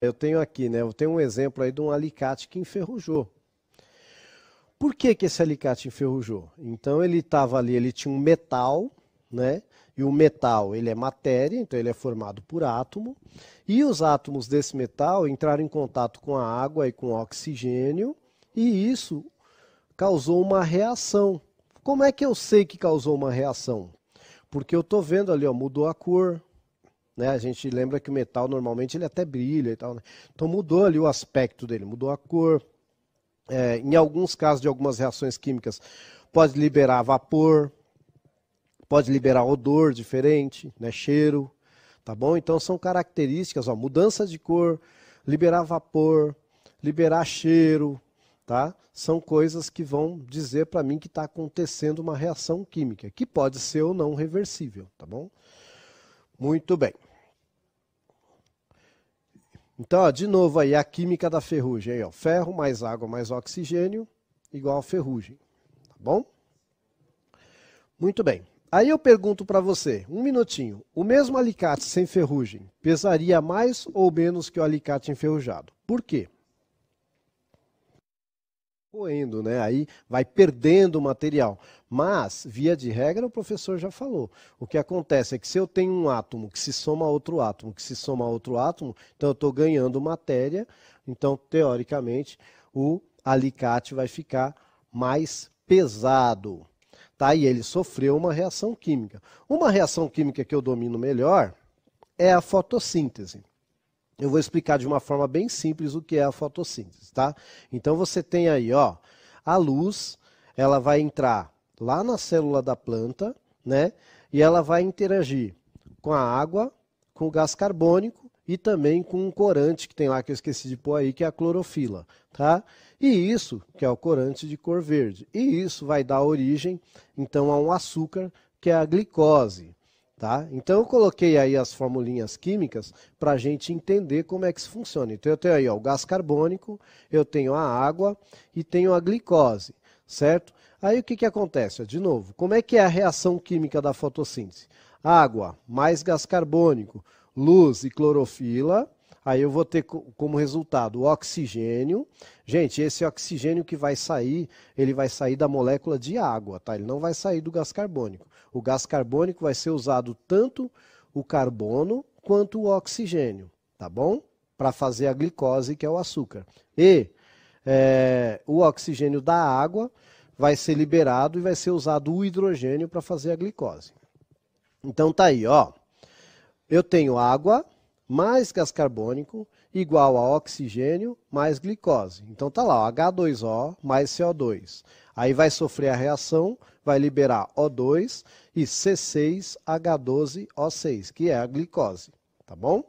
Eu tenho aqui, né? Eu tenho um exemplo aí de um alicate que enferrujou. Por que que esse alicate enferrujou? Então ele estava ali, ele tinha um metal, né? E o metal, ele é matéria, então ele é formado por átomo. E os átomos desse metal entraram em contato com a água e com o oxigênio, e isso causou uma reação. Como é que eu sei que causou uma reação? Porque eu estou vendo ali, ó, mudou a cor, né? A gente lembra que o metal normalmente ele até brilha e tal, né? Então mudou ali o aspecto dele, mudou a cor. Em alguns casos de algumas reações químicas, pode liberar vapor, pode liberar odor diferente, né? Cheiro, tá bom? Então são características, ó, mudança de cor, liberar vapor, liberar cheiro, tá? São coisas que vão dizer para mim que está acontecendo uma reação química, que pode ser ou não reversível, tá bom? Muito bem. Então, ó, de novo aí, a química da ferrugem. Aí, ó, ferro mais água mais oxigênio igual a ferrugem. Tá bom? Muito bem. Aí eu pergunto para você, um minutinho. O mesmo alicate sem ferrugem pesaria mais ou menos que o alicate enferrujado? Por quê? Corroendo, né? Aí vai perdendo o material. Mas, via de regra, o professor já falou. O que acontece é que se eu tenho um átomo que se soma a outro átomo, que se soma a outro átomo, então eu estou ganhando matéria. Então, teoricamente, o alicate vai ficar mais pesado. Tá? E ele sofreu uma reação química. Uma reação química que eu domino melhor é a fotossíntese. Eu vou explicar de uma forma bem simples o que é a fotossíntese, tá? Então você tem aí, ó, a luz, ela vai entrar lá na célula da planta, né? E ela vai interagir com a água, com o gás carbônico e também com um corante que tem lá que eu esqueci de pôr aí, que é a clorofila, tá? E isso, que é o corante de cor verde. E isso vai dar origem, então, a um açúcar, que é a glicose. Tá? Então eu coloquei aí as formulinhas químicas para a gente entender como é que isso funciona. Então eu tenho aí, ó, o gás carbônico, eu tenho a água e tenho a glicose, certo? Aí o que que acontece? Ó, de novo, como é que é a reação química da fotossíntese? Água mais gás carbônico, luz e clorofila. Aí eu vou ter como resultado o oxigênio. Gente, esse oxigênio que vai sair, ele vai sair da molécula de água, tá? Ele não vai sair do gás carbônico. O gás carbônico vai ser usado tanto o carbono quanto o oxigênio, tá bom? Para fazer a glicose, que é o açúcar. E o oxigênio da água vai ser liberado e vai ser usado o hidrogênio para fazer a glicose. Então tá aí, ó. Eu tenho água mais gás carbônico igual a oxigênio mais glicose. Então tá lá, ó, H2O mais CO2. Aí vai sofrer a reação, vai liberar O2 e C6H12O6, que é a glicose, tá bom?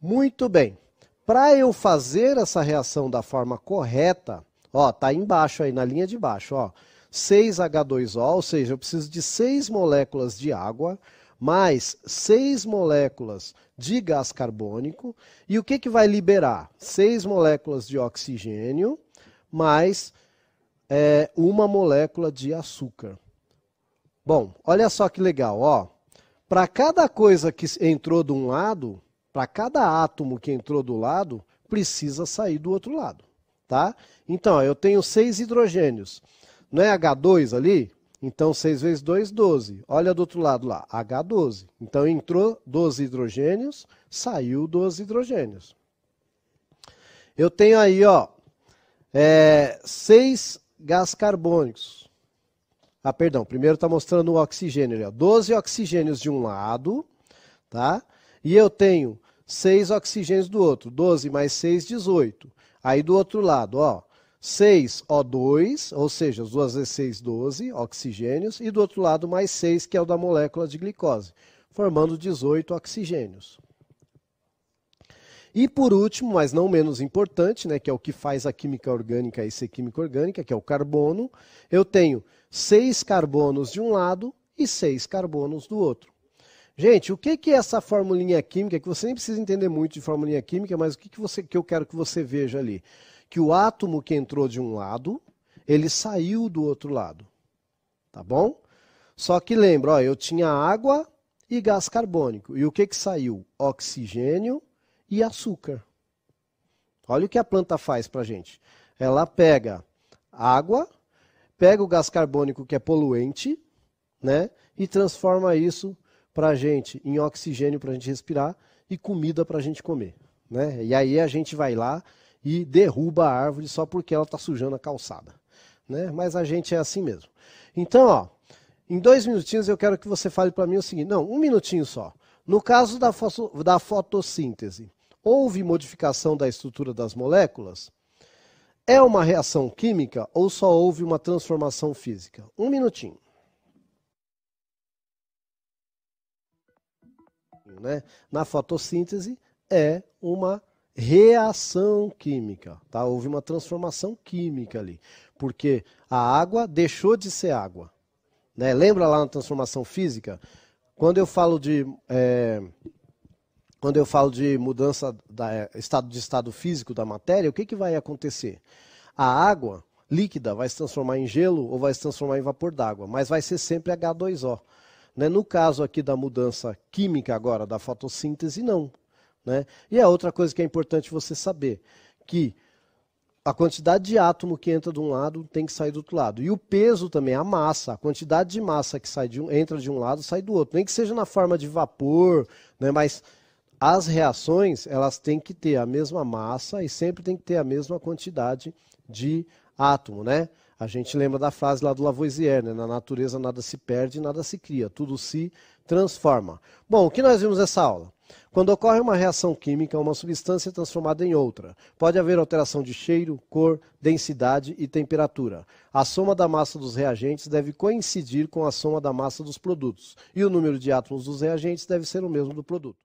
Muito bem. Para eu fazer essa reação da forma correta, ó, tá aí embaixo aí na linha de baixo, ó, 6H2O, ou seja, eu preciso de 6 moléculas de água mais 6 moléculas de gás carbônico. E o que que vai liberar? 6 moléculas de oxigênio mais uma molécula de açúcar. Bom, olha só que legal, ó. Para cada coisa que entrou de um lado, para cada átomo que entrou do lado, precisa sair do outro lado, tá? Então, ó, eu tenho 6 hidrogênios. Não é H2 ali? Então, 6 vezes 2, 12. Olha do outro lado lá, H12. Então, entrou 12 hidrogênios, saiu 12 hidrogênios. Eu tenho aí, ó, 6 gás carbônicos. Ah, perdão, primeiro está mostrando o oxigênio ali, ó. 12 oxigênios de um lado, tá? E eu tenho 6 oxigênios do outro. 12 mais 6, 18. Aí do outro lado, ó, 6 O2, ou seja, as 2 vezes 6, 12 oxigênios, e do outro lado mais 6, que é o da molécula de glicose, formando 18 oxigênios. E por último, mas não menos importante, né, que é o que faz a química orgânica ser química orgânica, que é o carbono, eu tenho 6 carbonos de um lado e 6 carbonos do outro. Gente, o que é essa formulinha química, que você nem precisa entender muito de formulinha química, mas o que eu quero que você veja ali? Que o átomo que entrou de um lado, ele saiu do outro lado, tá bom? Só que lembra, ó, eu tinha água e gás carbônico. E o que saiu? Oxigênio e açúcar. Olha o que a planta faz para a gente. Ela pega água, pega o gás carbônico que é poluente, né, e transforma isso para a gente em oxigênio para a gente respirar e comida para a gente comer. Né? E aí a gente vai lá e derruba a árvore só porque ela está sujando a calçada. Né? Mas a gente é assim mesmo. Então, ó, em 2 minutinhos eu quero que você fale para mim o seguinte, não, 1 minutinho só. No caso da fotossíntese, houve modificação da estrutura das moléculas? É uma reação química ou só houve uma transformação física? 1 minutinho. Né? Na fotossíntese é uma reação química, tá? Houve uma transformação química ali, porque a água deixou de ser água. Né? Lembra lá na transformação física? Quando eu falo de mudança de estado físico da matéria, o que vai acontecer? A água líquida vai se transformar em gelo ou vai se transformar em vapor d'água, mas vai ser sempre H2O. Né? No caso aqui da mudança química agora, da fotossíntese, não. Né? E a outra coisa que é importante você saber, que a quantidade de átomo que entra de um lado tem que sair do outro lado. E o peso também, a massa, a quantidade de massa que entra de um lado sai do outro. Nem que seja na forma de vapor, né? Mas as reações elas têm que ter a mesma massa e sempre tem que ter a mesma quantidade de átomo, né? A gente lembra da frase lá do Lavoisier, né? Na natureza nada se perde, nada se cria, tudo se transforma. Bom, o que nós vimos nessa aula? Quando ocorre uma reação química, uma substância é transformada em outra. Pode haver alteração de cheiro, cor, densidade e temperatura. A soma da massa dos reagentes deve coincidir com a soma da massa dos produtos. E o número de átomos dos reagentes deve ser o mesmo do produto.